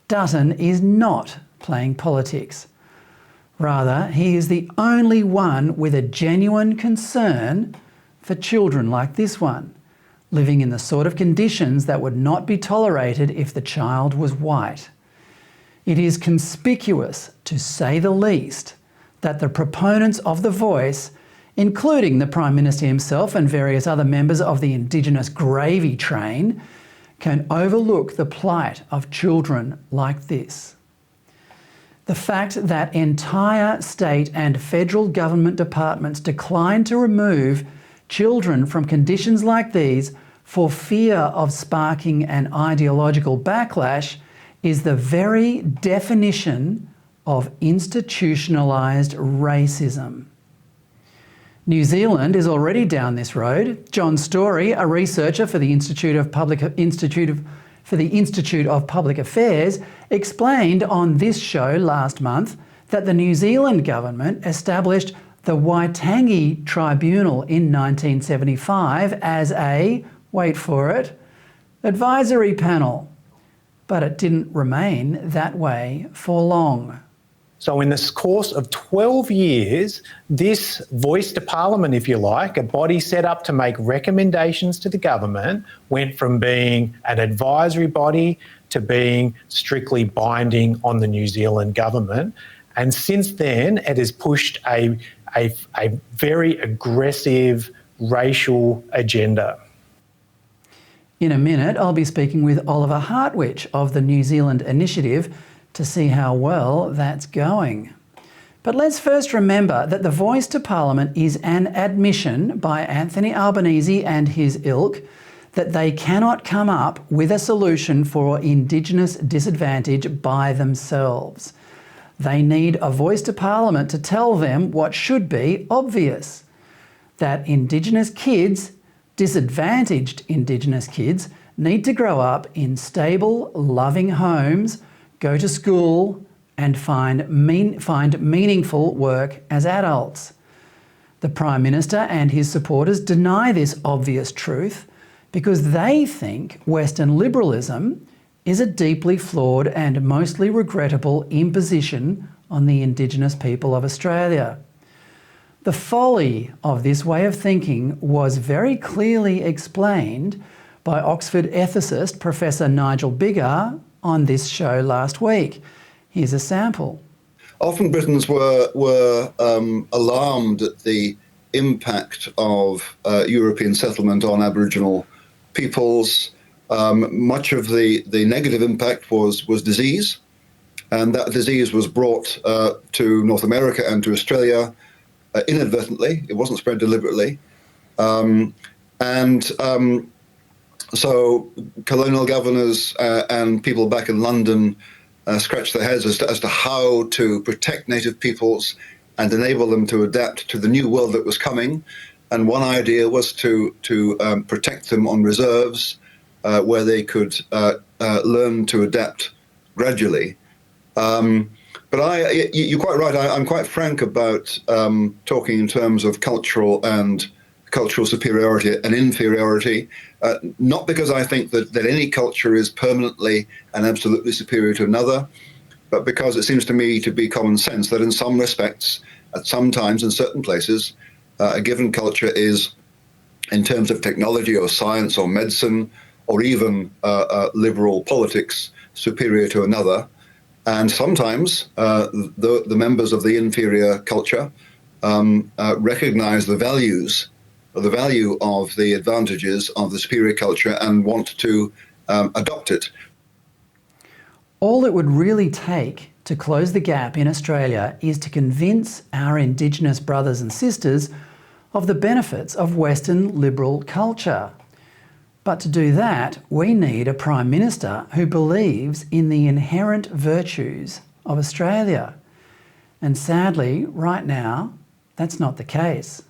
Dutton is not playing politics. Rather, he is the only one with a genuine concern for children like this one, living in the sort of conditions that would not be tolerated if the child was white. It is conspicuous, to say the least, that the proponents of the voice, including the Prime Minister himself and various other members of the Indigenous gravy train, can overlook the plight of children like this. The fact that entire state and federal government departments decline to remove children from conditions like these for fear of sparking an ideological backlash is the very definition of institutionalised racism. New Zealand is already down this road. John Story, a researcher for the Institute of Public Affairs, explained on this show last month that the New Zealand government established the Waitangi Tribunal in 1975 as a, wait for it, advisory panel. But it didn't remain that way for long. So in this course of 12 years, this voice to Parliament, if you like, a body set up to make recommendations to the government, went from being an advisory body to being strictly binding on the New Zealand government. And since then, it has pushed a very aggressive racial agenda. In a minute, I'll be speaking with Oliver Hartwich of the New Zealand Initiative to see how well that's going. But let's first remember that the voice to Parliament is an admission by Anthony Albanese and his ilk that they cannot come up with a solution for Indigenous disadvantage by themselves. They need a voice to Parliament to tell them what should be obvious, that Indigenous kids, disadvantaged Indigenous kids, need to grow up in stable, loving homes, go to school and find meaningful work as adults. The Prime Minister and his supporters deny this obvious truth because they think Western liberalism is a deeply flawed and mostly regrettable imposition on the Indigenous people of Australia. The folly of this way of thinking was very clearly explained by Oxford ethicist Professor Nigel Biggar on this show last week. Here's a sample. Often Britons were alarmed at the impact of European settlement on Aboriginal peoples. Much of the negative impact was disease, and that disease was brought to North America and to Australia inadvertently. It wasn't spread deliberately. So colonial governors and people back in London scratched their heads as to how to protect native peoples and enable them to adapt to the new world that was coming. And one idea was to protect them on reserves where they could learn to adapt gradually. But you're quite right. I'm quite frank about talking in terms of cultural superiority and inferiority, not because I think that any culture is permanently and absolutely superior to another, but because it seems to me to be common sense that in some respects, at some times, in certain places, a given culture is, in terms of technology or science or medicine or even liberal politics, superior to another. And sometimes the members of the inferior culture recognize the value of the advantages of the superior culture and want to adopt it. All it would really take to close the gap in Australia is to convince our Indigenous brothers and sisters of the benefits of Western liberal culture. But to do that, we need a Prime Minister who believes in the inherent virtues of Australia. And sadly, right now, that's not the case.